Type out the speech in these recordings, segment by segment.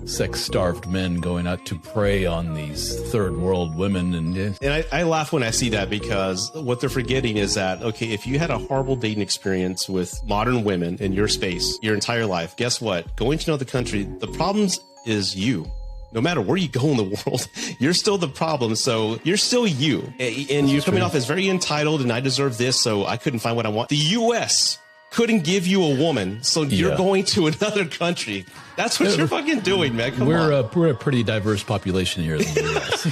sex-starved men going out to prey on these third world women. And I laugh when I see that, because what they're forgetting is that, okay, if you had a horrible dating experience with modern women in your space your entire life, guess what? Going to another country, the problems is you. No matter where you go in the world, you're still the problem. So you're still you. And you're coming off as very entitled and I deserve this, so I couldn't find what I want. The U.S. couldn't give you a woman, so you're going to another country. That's what you're fucking doing, man. Come on. We're a pretty diverse population here in the U.S.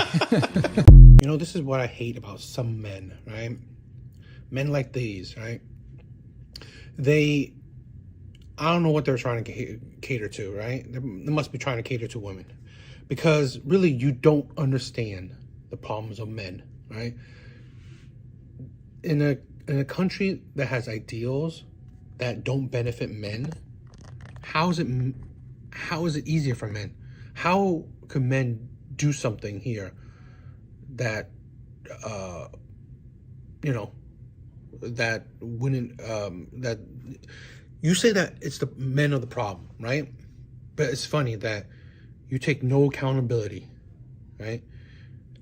You know, this is what I hate about some men, right? Men like these, right? I don't know what they're trying to cater to, right? They must be trying to cater to women. Because really, you don't understand the problems of men, right? In a country that has ideals that don't benefit men, how is it easier for men? How can men do something here that that wouldn't that you say that it's the men are the problem, right? But it's funny that you take no accountability, right?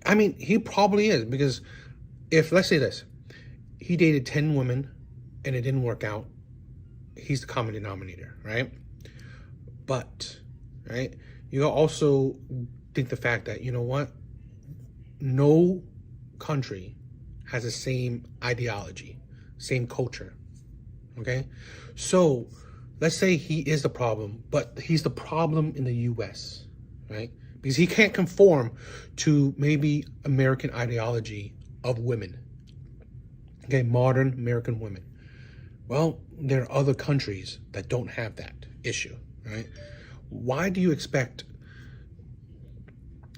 I mean, he probably is, because if, let's say this, he dated 10 women and it didn't work out, he's the common denominator, right? But, right, you also think the fact that, you know what? No country has the same ideology, same culture, okay? So, let's say he is the problem, but he's the problem in the U.S., right? Because he can't conform to maybe American ideology of women. Okay, modern American women. Well, there are other countries that don't have that issue, right? Why do you expect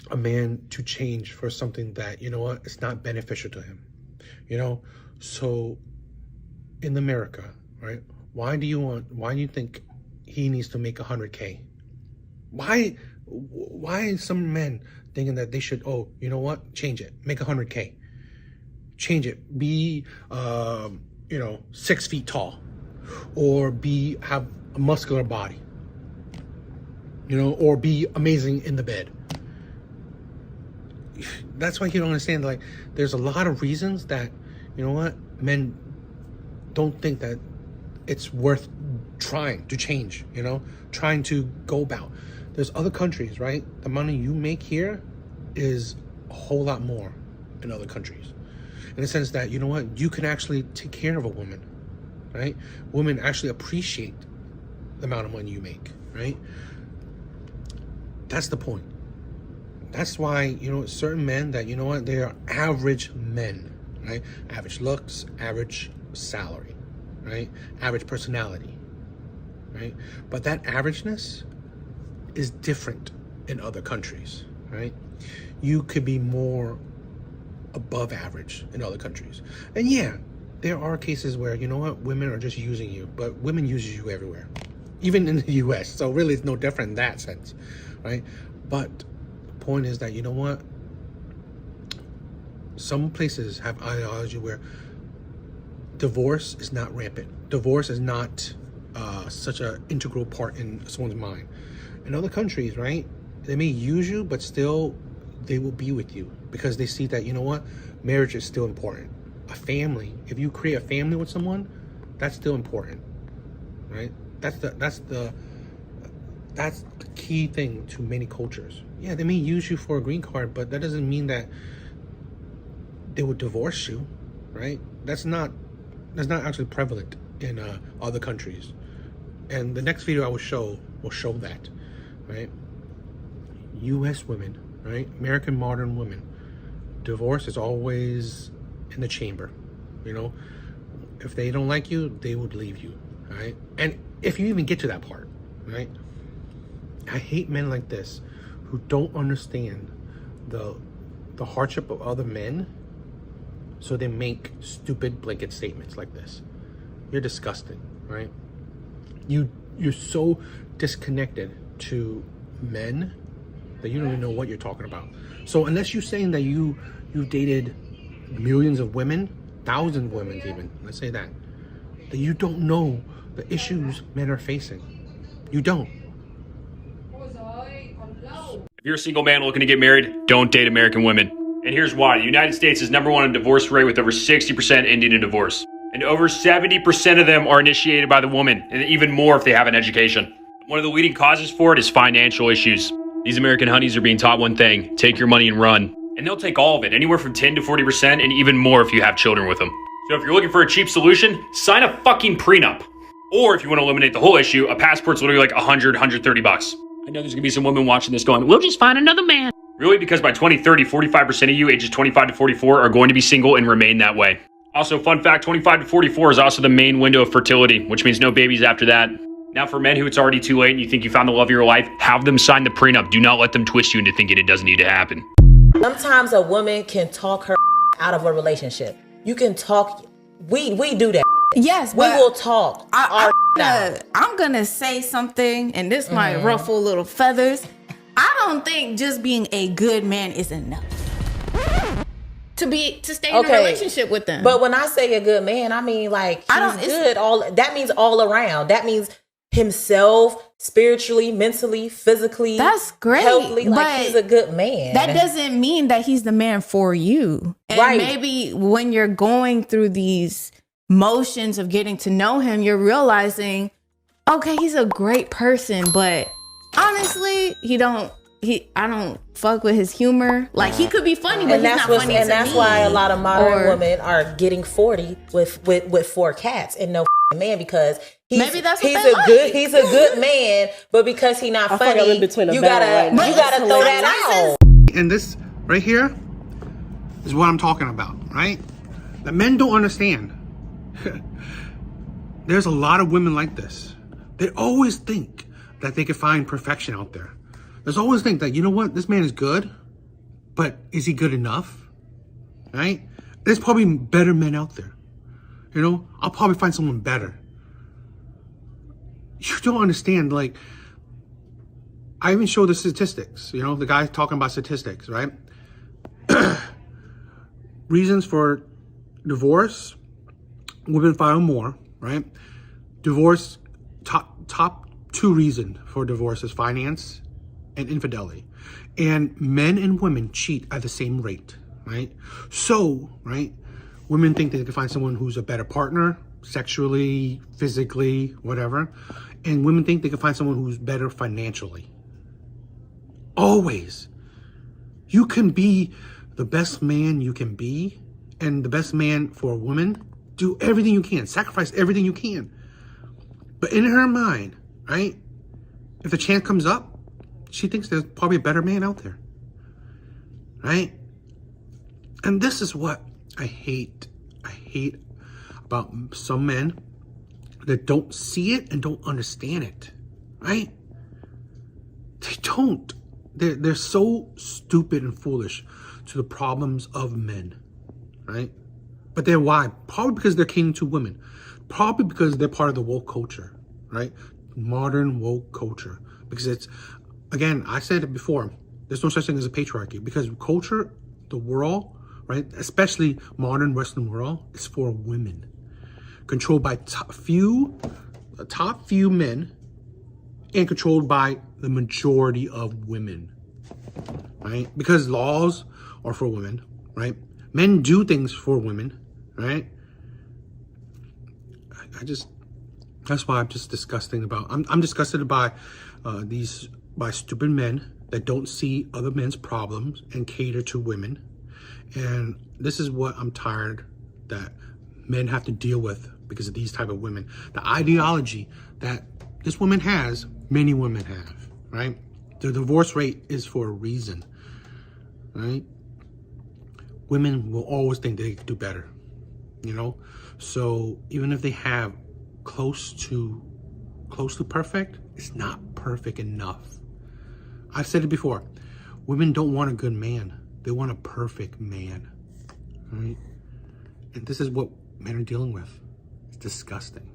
a man to change for something that, you know what, it's not beneficial to him? You know, so in America, right? Why do you think he needs to make 100K? Why is some men thinking that they should, oh, you know what, change it, make 100K, change it, be 6 feet tall, or have a muscular body, you know, or be amazing in the bed? That's why you don't understand, like, there's a lot of reasons that, you know what, men don't think that it's worth trying to change, you know, trying to go about. There's other countries, right? The money you make here is a whole lot more in other countries. In the sense that, you know what, you can actually take care of a woman, right? Women actually appreciate the amount of money you make, right? That's the point. That's why, you know, certain men that, you know what, they are average men, right? Average looks, average salary, right? Average personality, right? But that averageness is different in other countries, right? You could be more above average in other countries. And yeah, there are cases where, you know what, women are just using you, but women use you everywhere, even in the US. So really it's no different in that sense, right? But the point is that, you know what, some places have ideology where divorce is not rampant. Divorce is not such an integral part in someone's mind. In other countries, right, they may use you, but still they will be with you because they see that, you know what, marriage is still important. A family, if you create a family with someone, that's still important, right? That's the key thing to many cultures. Yeah, they may use you for a green card, but that doesn't mean that they would divorce you, right? That's not actually prevalent in other countries. And the next video I will show that, right? U.S. women, right? American modern women, divorce is always in the chamber, you know? If they don't like you, they would leave you, right? And if you even get to that part, right? I hate men like this who don't understand the hardship of other men, so they make stupid blanket statements like this. You're disgusting, right? You're so disconnected to men that you don't even know what you're talking about. So unless you're saying that you've dated millions of women, thousands of women even, let's say that you don't know the issues men are facing. You don't. If you're a single man looking to get married, don't date American women. And here's why. The United States is #1 in divorce rate with over 60% ending in divorce. And over 70% of them are initiated by the woman, and even more if they have an education. One of the leading causes for it is financial issues. These American honeys are being taught one thing: take your money and run. And they'll take all of it, anywhere from 10 to 40%, and even more if you have children with them. So if you're looking for a cheap solution, sign a fucking prenup. Or if you want to eliminate the whole issue, a passport's literally like $100, $130. I know there's gonna be some women watching this going, we'll just find another man. Really, because by 2030, 45% of you ages 25 to 44 are going to be single and remain that way. Also, fun fact, 25 to 44 is also the main window of fertility, which means no babies after that. Now, for men who it's already too late and you think you found the love of your life, have them sign the prenup. Do not let them twist you into thinking it doesn't need to happen. Sometimes a woman can talk her out of a relationship. You can talk. We do that. Yes, we will talk. I'm gonna say something, and this might ruffle little feathers. I don't think just being a good man is enough to stay in a relationship with them. But when I say a good man, I mean like he's good. That means all around. That means himself, spiritually, mentally, physically. That's great. Healthily, like he's a good man. That doesn't mean that he's the man for you. And right. Maybe when you're going through these motions of getting to know him, you're realizing, okay, he's a great person, but honestly, I don't fuck with his humor. Like, he could be funny, but he's not funny to me. And that's why a lot of modern women are getting 40 with 4 cats and no man, because he's a good man, but because he's not funny, you gotta throw that out. And this right here is what I'm talking about, right? The men don't understand. There's a lot of women like this. They always think that they can find perfection out there. There's always think that, you know what, this man is good, but is he good enough? Right? There's probably better men out there. You know, I'll probably find someone better. You don't understand, like, I even show the statistics, you know, the guy talking about statistics, right? Reasons for divorce, women file more, right? Divorce, top 2 reason for divorce is finance and infidelity. And men and women cheat at the same rate, right? So, right, women think they can find someone who's a better partner, sexually, physically, whatever. And women think they can find someone who's better financially. Always. You can be the best man you can be, and the best man for a woman. Do everything you can. Sacrifice everything you can. But in her mind, right, if the chance comes up, she thinks there's probably a better man out there. Right? And this is what I hate. I hate about some men that don't see it and don't understand it. Right? They don't. They're so stupid and foolish to the problems of men. Right? But then why? Probably because they're catering to women. Probably because they're part of the woke culture, right? Modern woke culture. Because it's, again, I said it before, there's no such thing as a patriarchy. Because culture, the world, right? Especially modern Western world, is for women. Controlled by top few men, and controlled by the majority of women, right? Because laws are for women, right? Men do things for women, right? That's why I'm just disgusted about, I'm disgusted by by stupid men that don't see other men's problems and cater to women. And this is what I'm tired that men have to deal with because of these type of women. The ideology that this woman has, many women have, right? The divorce rate is for a reason, right? Women will always think they can do better, you know? So even if they have close to perfect, it's not perfect enough. I've said it before. Women don't want a good man. They want a perfect man, right? And this is what men are dealing with. It's disgusting.